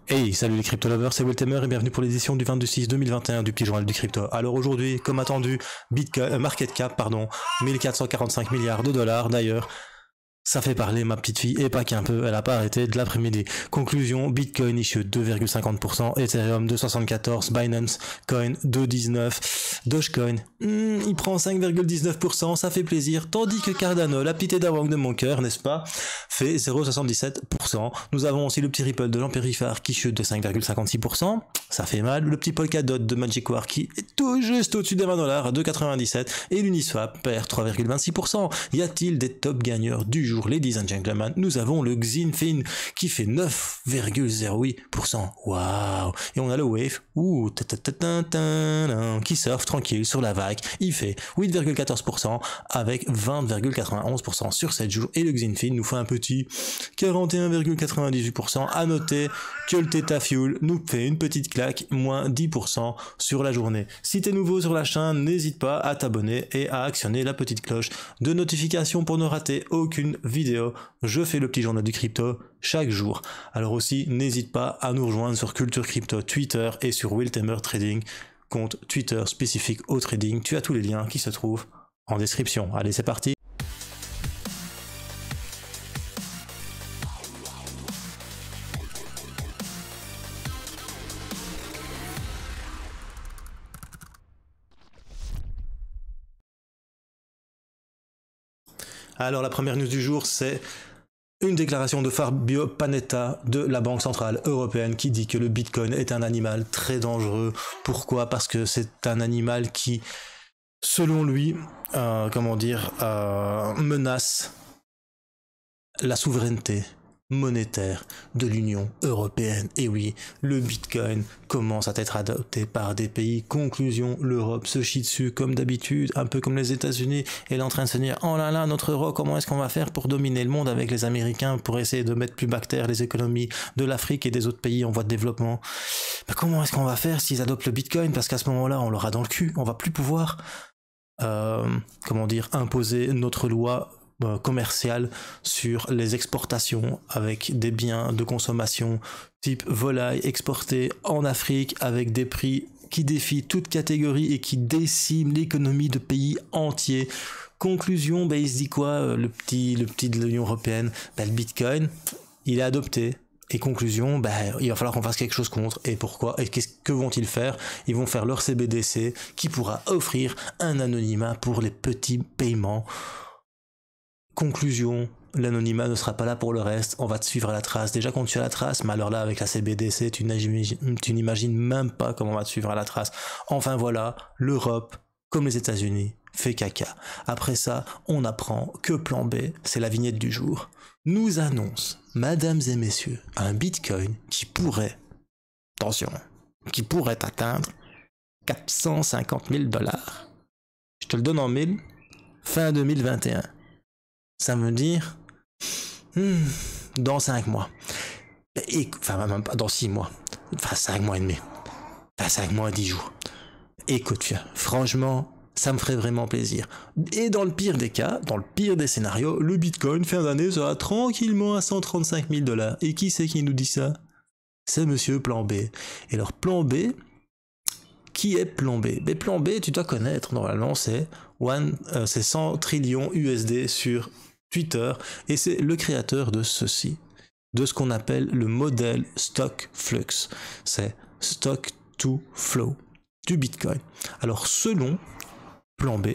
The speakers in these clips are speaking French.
Hey, salut les crypto lovers, c'est Wiltemer et bienvenue pour l'édition du 22/6/2021 du petit journal du crypto. Alors aujourd'hui, comme attendu, Bitcoin, market cap, pardon, 1445 milliards de dollars. D'ailleurs, ça fait parler ma petite fille, et pas qu'un peu, elle a pas arrêté de l'après-midi. Conclusion, Bitcoin issue 2,50%, Ethereum 2,74%, Binance Coin 2,19%, Dogecoin, il prend 5,19%, ça fait plaisir, tandis que Cardano, la petite Edawang de mon cœur, n'est-ce pas, fait 0,77%. Nous avons aussi le petit Ripple de l'Ampérifare qui chute de 5,56%, ça fait mal, le petit Polkadot de Magic War qui est tout juste au-dessus des 20$ à 2,97$, et l'Uniswap perd 3,26%. Y a-t-il des top gagneurs du jour, ladies and gentlemen? Nous avons le Xinfin qui fait 9,08%. Waouh! Et on a le Wave, qui surfe tranquille sur la vague. Il fait 8,14% avec 20,91% sur 7 jours. Et le Xinfin nous fait un petit 41,98%. À noter que le Theta Fuel nous fait une petite claque, moins 10% sur la journée. Si t'es nouveau sur la chaîne, n'hésite pas à t'abonner et à actionner la petite cloche de notification pour ne rater aucune vidéo. Je fais le petit journal du crypto chaque jour. Alors aussi, n'hésite pas à nous rejoindre sur Culture Crypto Twitter et sur Wiltemer Trading, compte Twitter spécifique au trading. Tu as tous les liens qui se trouvent en description. Allez, c'est parti. Alors la première news du jour, c'est une déclaration de Fabio Panetta de la Banque Centrale Européenne qui dit que le Bitcoin est un animal très dangereux. Pourquoi? Parce que c'est un animal qui, selon lui, menace la souveraineté monétaire de l'Union européenne. Et oui, le Bitcoin commence à être adopté par des pays. Conclusion, l'Europe se chie dessus comme d'habitude, un peu comme les États-Unis. Elle est en train de se dire, oh là là, notre euro, comment est-ce qu'on va faire pour dominer le monde avec les Américains, pour essayer de mettre plus bactère les économies de l'Afrique et des autres pays en voie de développement? Ben, comment est-ce qu'on va faire s'ils adoptent le Bitcoin? Parce qu'à ce moment-là, on l'aura dans le cul. On va plus pouvoir, imposer notre loi commercial sur les exportations avec des biens de consommation type volaille exportés en Afrique avec des prix qui défient toute catégorie et qui déciment l'économie de pays entiers. Conclusion, il se dit quoi, le petit de l'Union européenne? Le Bitcoin, il est adopté. Et conclusion, il va falloir qu'on fasse quelque chose contre. Et pourquoi? Et que vont-ils faire? Ils vont faire leur CBDC qui pourra offrir un anonymat pour les petits paiements. Conclusion, l'anonymat ne sera pas là pour le reste, on va te suivre à la trace. Déjà quand tu as la trace, mais alors là avec la CBDC, tu n'imagines même pas comment on va te suivre à la trace. Enfin voilà, l'Europe, comme les États-Unis, fait caca. Après ça, on apprend que Plan B, c'est la vignette du jour, nous annonce, mesdames et messieurs, un Bitcoin qui pourrait, attention, qui pourrait atteindre 450 000$. Je te le donne en mille, fin 2021. Ça veut dire dans 5 mois. Enfin, même pas dans 6 mois. Enfin, 5 mois et demi. Enfin, 5 mois et 10 jours. Écoute, franchement, ça me ferait vraiment plaisir. Et dans le pire des cas, dans le pire des scénarios, le Bitcoin, fin d'année, sera tranquillement à 135 000$. Et qui c'est qui nous dit ça? C'est monsieur Plan B. Et alors, Plan B, qui est Plan B? Mais Plan B, tu dois connaître, normalement, c'est 100 trillions USD sur Twitter, et c'est le créateur de ceci, de ce qu'on appelle le modèle Stock Flux. C'est Stock to Flow du Bitcoin. Alors, selon Plan B,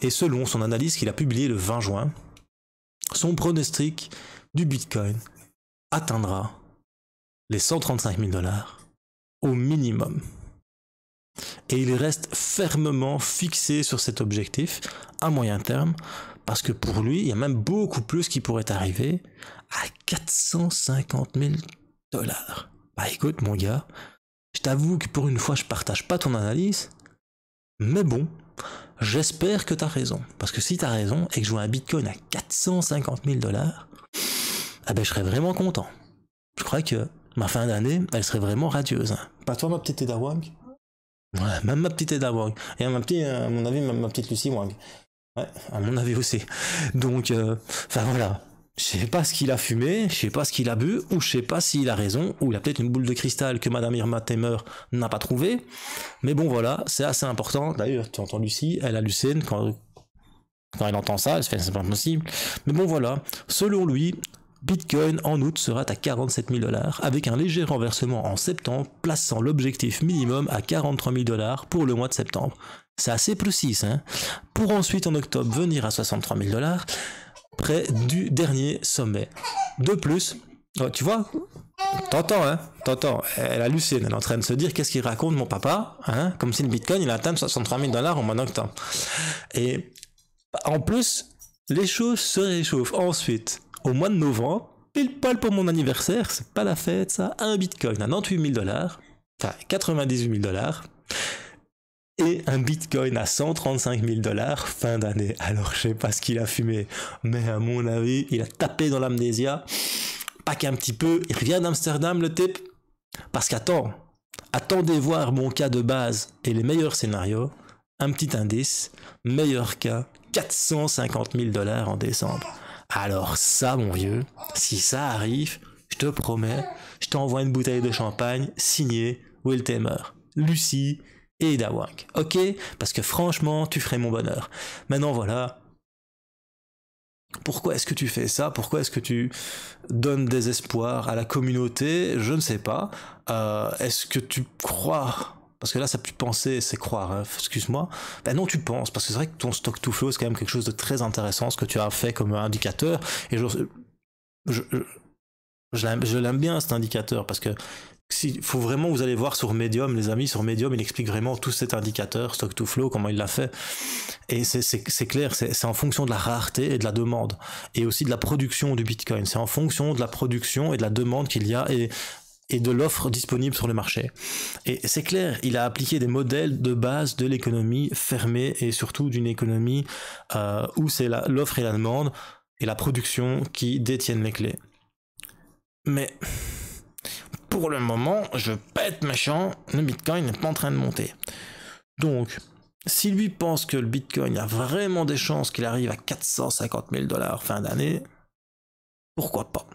et selon son analyse qu'il a publiée le 20 juin, son pronostic du Bitcoin atteindra les 135 000$ au minimum. Et il reste fermement fixé sur cet objectif à moyen terme, parce que pour lui, il y a même beaucoup plus qui pourrait arriver à 450 000$. Écoute mon gars, je t'avoue que pour une fois je partage pas ton analyse, mais bon, j'espère que t'as raison. Parce que si t'as raison et que je vois un Bitcoin à 450 000$, je serais vraiment content. Je crois que ma fin d'année, elle serait vraiment radieuse. Pas toi ma petite Eda Wang? Ouais, même ma petite Eda Wang. Et à mon avis, même ma petite Lucy Wang. Ouais, à mon avis aussi. Donc, voilà. Je sais pas ce qu'il a fumé, je sais pas ce qu'il a bu, ou je sais pas s'il a raison, ou il a peut-être une boule de cristal que Madame Irma Temer n'a pas trouvée. Mais bon voilà, c'est assez important. D'ailleurs, tu entends Lucie, elle hallucine quand elle entend ça, elle se fait c'est pas possible. Mais bon voilà, selon lui, Bitcoin en août sera à 47 000 $, avec un léger renversement en septembre, plaçant l'objectif minimum à 43 000 $ pour le mois de septembre. C'est assez précis, hein. Pour ensuite en octobre venir à 63 000 $, près du dernier sommet. De plus, oh, tu vois, t'entends, elle hallucine, elle est en train de se dire qu'est-ce qu'il raconte mon papa, hein, comme si le Bitcoin il a atteint 63 000 $ en mois d'octobre. Et en plus, les choses se réchauffent ensuite. Au mois de novembre, pile poil pour mon anniversaire, c'est pas la fête ça, un Bitcoin à 98 000 $, enfin 98 000 $, et un Bitcoin à 135 000 $ fin d'année. Alors je sais pas ce qu'il a fumé, mais à mon avis, il a tapé dans l'amnésia, pas qu'un petit peu, il revient d'Amsterdam le type, parce attendez voir mon cas de base et les meilleurs scénarios, un petit indice, meilleur cas, 450 000 $ en décembre. Alors ça, mon vieux, si ça arrive, je te promets, je t'envoie une bouteille de champagne signée Will Temer, Lucie et Ida Wang. Ok? Parce que franchement, tu ferais mon bonheur. Maintenant, voilà. Pourquoi est-ce que tu fais ça? Pourquoi est-ce que tu donnes des espoirs à la communauté? Je ne sais pas. Est-ce que tu crois... Parce que là, ça peut penser, c'est croire, hein, excuse-moi. Ben non, tu penses, parce que c'est vrai que ton stock to flow, c'est quand même quelque chose de très intéressant, ce que tu as fait comme indicateur. Et je l'aime bien, cet indicateur, parce que faut vraiment, vous allez voir sur Medium, les amis, sur Medium, il explique vraiment tout cet indicateur, stock to flow, comment il l'a fait. Et c'est clair, c'est en fonction de la rareté et de la demande. Et aussi de la production du Bitcoin. C'est en fonction de la production et de la demande qu'il y a, et de l'offre disponible sur le marché. Et c'est clair, il a appliqué des modèles de base de l'économie fermée et surtout d'une économie où c'est l'offre et la demande et la production qui détiennent les clés. Mais pour le moment, je pète méchant, le Bitcoin n'est pas en train de monter. Donc, si lui pense que le Bitcoin a vraiment des chances qu'il arrive à 450 000 $ fin d'année, pourquoi pas?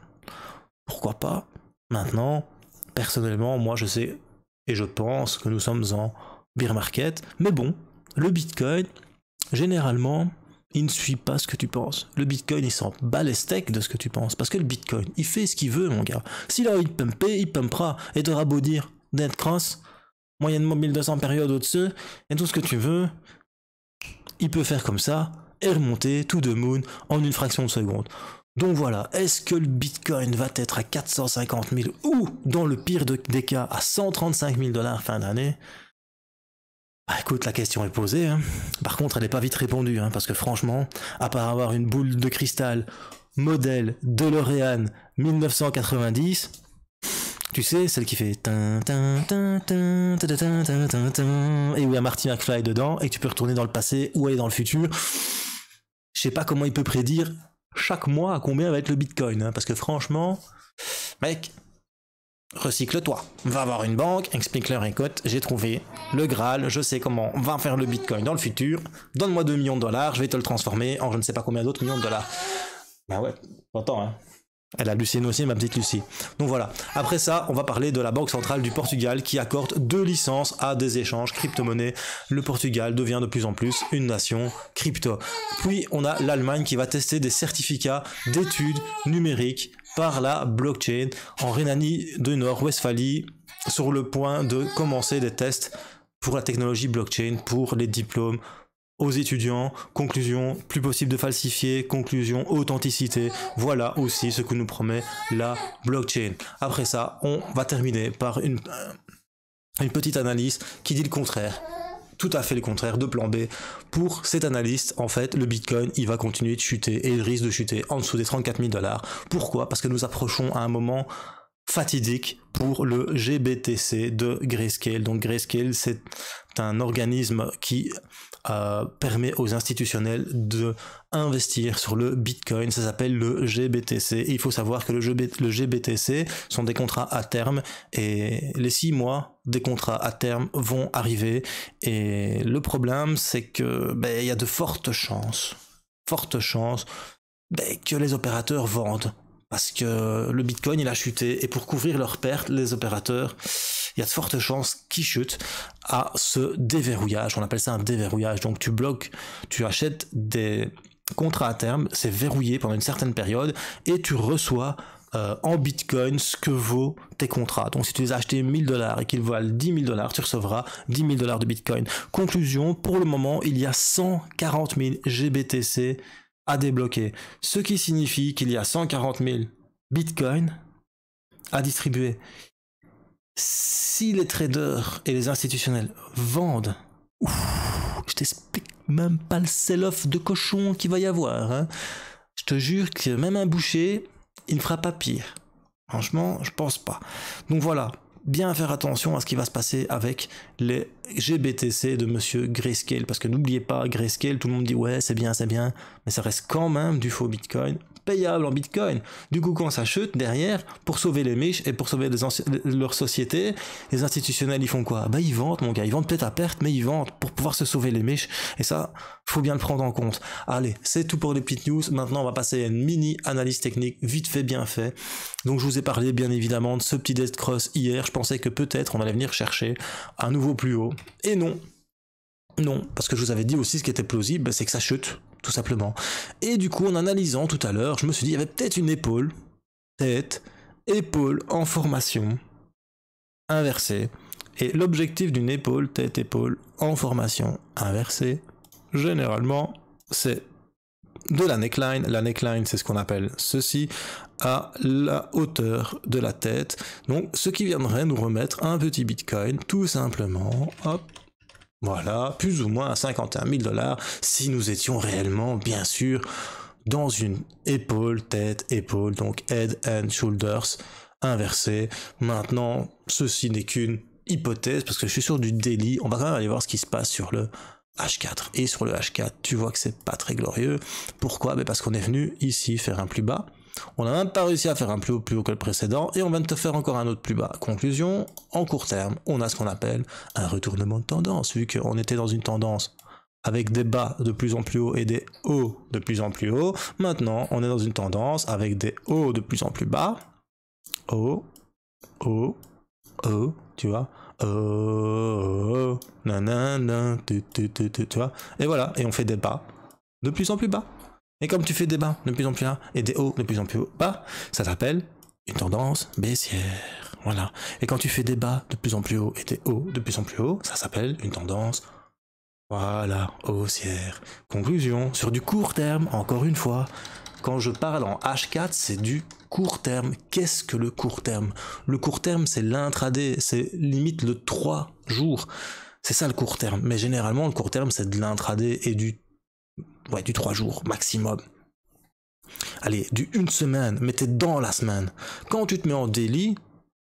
Pourquoi pas? Maintenant, personnellement, moi je sais et je pense que nous sommes en bear market, mais bon, le Bitcoin, généralement, il ne suit pas ce que tu penses. Le Bitcoin, il s'en bat les steaks de ce que tu penses, parce que le Bitcoin, il fait ce qu'il veut, mon gars. S'il a envie de pumper, il pumpera, et t'auras beau dire d'être cross, moyennement 1200 périodes au-dessus, et tout ce que tu veux, il peut faire comme ça, et remonter to the moon en une fraction de seconde. Donc voilà, est-ce que le Bitcoin va être à 450 000 ou, dans le pire des cas, à 135 000 $ fin d'année? Bah écoute, la question est posée, hein. Par contre, elle n'est pas vite répondue, hein, parce que franchement, à part avoir une boule de cristal modèle DeLorean 1990, tu sais, celle qui fait et où il y a Marty McFly dedans, et que tu peux retourner dans le passé ou aller dans le futur, je sais pas comment il peut prédire chaque mois à combien va être le Bitcoin, hein, parce que franchement, mec, recycle-toi, va voir une banque, explique-leur, écoute, j'ai trouvé le Graal, je sais comment on va faire le Bitcoin dans le futur, donne-moi 2 millions de $, je vais te le transformer en je ne sais pas combien d'autres millions de dollars. Bah ouais, t'entends, hein. Elle hallucine aussi, ma petite Lucie. Donc voilà. Après ça, on va parler de la Banque centrale du Portugal qui accorde 2 licences à des échanges crypto-monnaies. Le Portugal devient de plus en plus une nation crypto. Puis on a l'Allemagne qui va tester des certificats d'études numériques par la blockchain en Rhénanie de Nord-Westphalie, sur le point de commencer des tests pour la technologie blockchain pour les diplômes aux étudiants. Conclusion, plus possible de falsifier. Conclusion, authenticité. Voilà aussi ce que nous promet la blockchain. Après ça, on va terminer par une petite analyse qui dit le contraire. Tout à fait le contraire de plan B. Pour cet analyste, en fait, le Bitcoin, il va continuer de chuter et il risque de chuter en dessous des 34 000 $. Pourquoi? Parce que nous approchons à un moment fatidique pour le GBTC de Grayscale. Donc Grayscale, c'est un organisme qui permet aux institutionnels de investir sur le Bitcoin. Ça s'appelle le GBTC. Et il faut savoir que le GBTC sont des contrats à terme et les 6 mois des contrats à terme vont arriver. Et le problème, c'est que il y a de fortes chances ben, que les opérateurs vendent. Parce que le Bitcoin, il a chuté. Et pour couvrir leurs pertes, les opérateurs, il y a de fortes chances qu'ils chutent à ce déverrouillage. On appelle ça un déverrouillage. Donc tu bloques, tu achètes des contrats à terme, c'est verrouillé pendant une certaine période, et tu reçois en Bitcoin ce que vaut tes contrats. Donc si tu les as achetés 1000 $ et qu'ils valent 10 000 $, tu recevras 10 000 $ de Bitcoin. Conclusion, pour le moment, il y a 140 000 GBTC à débloquer. Ce qui signifie qu'il y a 140 000 Bitcoin à distribuer. Si les traders et les institutionnels vendent, je t'explique même pas le sell-off de cochon qu'il va y avoir. Hein. Je te jure que même un boucher, il ne fera pas pire. Franchement, je pense pas. Donc voilà, bien faire attention à ce qui va se passer avec les GBTC de monsieur Grayscale. Parce que n'oubliez pas, Grayscale, tout le monde dit ouais, c'est bien, mais ça reste quand même du faux Bitcoin, payable en Bitcoin. Du coup, quand ça chute derrière, pour sauver les miches et pour sauver leur société, les institutionnels, ils font quoi? Bah, ils vendent, mon gars, ils vendent peut-être à perte, mais ils vendent pour pouvoir se sauver les miches. Et ça, faut bien le prendre en compte. Allez, c'est tout pour les petites news. Maintenant, on va passer à une mini analyse technique, vite fait, bien fait. Donc, je vous ai parlé, bien évidemment, de ce petit dead cross hier. Je pensais que peut-être on allait venir chercher un nouveau plus haut. Et non. Non, parce que je vous avais dit aussi ce qui était plausible, c'est que ça chute, tout simplement. Et du coup, en analysant tout à l'heure, je me suis dit, il y avait peut-être une épaule, épaule en formation inversée. Et l'objectif d'une épaule, épaule en formation inversée, généralement, c'est de la neckline. La neckline, c'est ce qu'on appelle ceci, à la hauteur de la tête. Donc, ce qui viendrait nous remettre un petit Bitcoin, tout simplement, hop, voilà, plus ou moins à 51 000 $, si nous étions réellement, bien sûr, dans une épaule, donc head and shoulders inversée. Maintenant, ceci n'est qu'une hypothèse, parce que je suis sur du daily. On va quand même aller voir ce qui se passe sur le H4. Et sur le H4, tu vois que c'est pas très glorieux. Pourquoi? Parce qu'on est venu ici faire un plus bas. On n'a même pas réussi à faire un plus haut que le précédent et on vient de te faire encore un autre plus bas. Conclusion, en court terme, on a ce qu'on appelle un retournement de tendance, vu qu'on était dans une tendance avec des bas de plus en plus haut et des hauts de plus en plus haut. Maintenant, on est dans une tendance avec des hauts de plus en plus bas. Haut, haut, haut, tu vois. Nanana, tu vois. Et voilà, et on fait des bas de plus en plus bas. Et comme tu fais des bas de plus en plus bas et des hauts de plus en plus bas, ça s'appelle une tendance baissière. Voilà. Et quand tu fais des bas de plus en plus haut et des hauts de plus en plus haut, ça s'appelle une tendance, voilà, haussière. Conclusion, sur du court terme, encore une fois, quand je parle en H4, c'est du court terme. Qu'est-ce que le court terme? Le court terme, c'est l'intraday, c'est limite le 3 jours. C'est ça le court terme. Mais généralement, le court terme, c'est de l'intraday et du 3 jours maximum. Allez, du 1 semaine, mais t'es dans la semaine. Quand tu te mets en daily,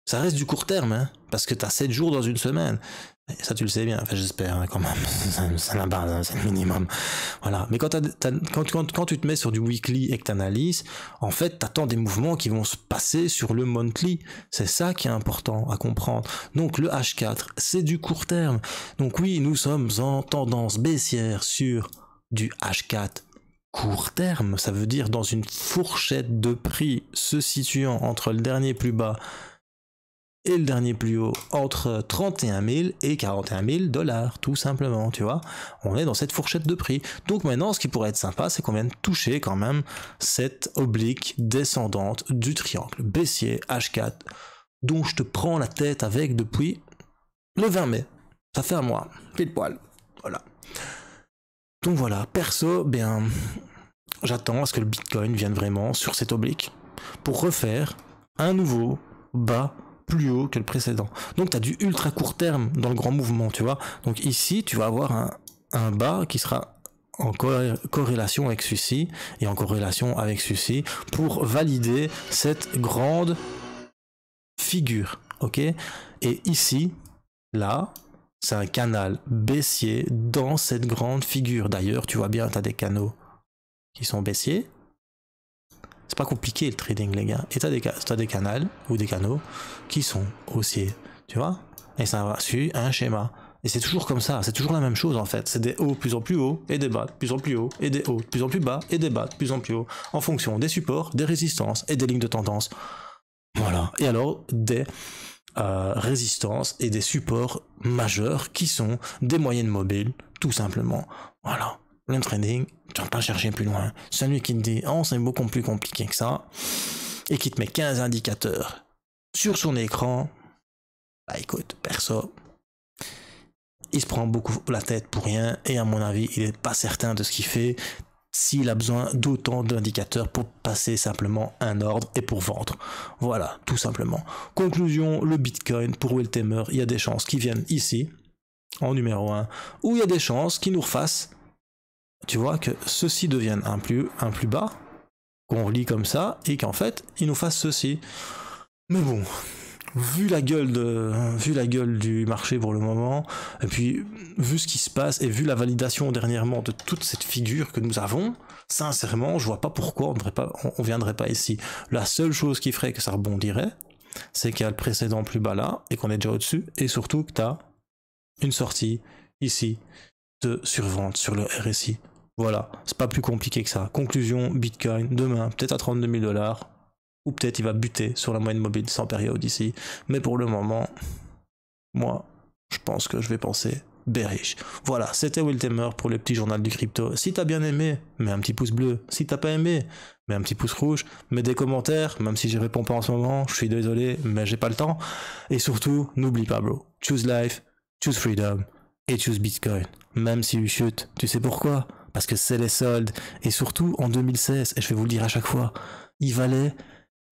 ça reste du court terme, hein, parce que t'as 7 jours dans une semaine. Et ça, tu le sais bien, enfin, j'espère, hein, quand même. C'est la base, hein, c'est le minimum. Voilà. Mais quand tu te mets sur du weekly et que t'analyses, en fait, t'attends des mouvements qui vont se passer sur le monthly. C'est ça qui est important à comprendre. Donc, le H4, c'est du court terme. Donc oui, nous sommes en tendance baissière sur du H4 court terme, ça veut dire dans une fourchette de prix se situant entre le dernier plus bas et le dernier plus haut, entre 31 000 et 41 000 $, tout simplement, tu vois. On est dans cette fourchette de prix. Donc maintenant, ce qui pourrait être sympa, c'est qu'on vienne toucher quand même cette oblique descendante du triangle baissier H4, dont je te prends la tête avec depuis le 20 mai. Ça fait un mois, pile poil. Voilà. Donc voilà, perso, bien, j'attends à ce que le Bitcoin vienne vraiment sur cette oblique pour refaire un nouveau bas plus haut que le précédent. Donc tu as du ultra court terme dans le grand mouvement, tu vois. Donc ici, tu vas avoir un bas qui sera en corrélation avec celui-ci et en corrélation avec celui-ci pour valider cette grande figure, ok? Et ici, là, c'est un canal baissier dans cette grande figure. D'ailleurs, tu vois bien, tu as des canaux qui sont baissiers. C'est pas compliqué le trading, les gars. Et tu as des canaux ou des canaux qui sont haussiers. Tu vois? Et ça va suivre un schéma. Et c'est toujours comme ça, c'est toujours la même chose en fait. C'est des hauts de plus en plus hauts, et des bas de plus en plus hauts, et des hauts de plus en plus bas, et des bas de plus en plus hauts, en fonction des supports, des résistances et des lignes de tendance. Voilà. Et alors, des résistances et des supports majeurs qui sont des moyennes mobiles, tout simplement. Voilà. Le trading, tu vas pas chercher plus loin. Celui qui te dit, oh, c'est beaucoup plus compliqué que ça, et qui te met 15 indicateurs sur son écran, bah écoute, perso, il se prend beaucoup la tête pour rien, et à mon avis, il n'est pas certain de ce qu'il fait s'il a besoin d'autant d'indicateurs pour passer simplement un ordre et pour vendre. Voilà, tout simplement. Conclusion, le Bitcoin, pour Will Tamer, il y a des chances qu'il vienne ici, en numéro 1, ou il y a des chances qu'il nous refasse, tu vois, que ceci devienne un plus bas, qu'on relie comme ça, et qu'en fait, il nous fasse ceci. Mais bon, vu la gueule du marché pour le moment, et puis vu ce qui se passe, et vu la validation dernièrement de toute cette figure que nous avons, sincèrement, je vois pas pourquoi on viendrait pas ici. La seule chose qui ferait que ça rebondirait, c'est qu'il y a le précédent plus bas là, et qu'on est déjà au-dessus, et surtout que tu as une sortie ici de survente sur le RSI. Voilà, c'est pas plus compliqué que ça. Conclusion, Bitcoin, demain, peut-être à 32 000 $, ou peut-être il va buter sur la moyenne mobile sans période ici. Mais pour le moment, moi, je pense que je vais penser bearish. Voilà, c'était Will Tamer pour le petit journal du crypto. Si t'as bien aimé, mets un petit pouce bleu. Si t'as pas aimé, mets un petit pouce rouge. Mets des commentaires, même si j'y réponds pas en ce moment, je suis désolé, mais j'ai pas le temps. Et surtout, n'oublie pas, bro. Choose life, choose freedom, et choose Bitcoin. Même si tu chutes, tu sais pourquoi? Parce que c'est les soldes. Et surtout, en 2016, et je vais vous le dire à chaque fois, il valait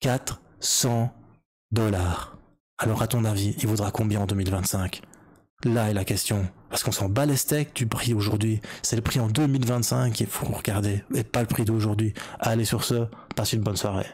400 $. Alors à ton avis, il vaudra combien en 2025? Là est la question. Parce qu'on s'en bat les steaks du prix aujourd'hui. C'est le prix en 2025 qu'il faut regarder, et pas le prix d'aujourd'hui. Allez sur ce, passe une bonne soirée.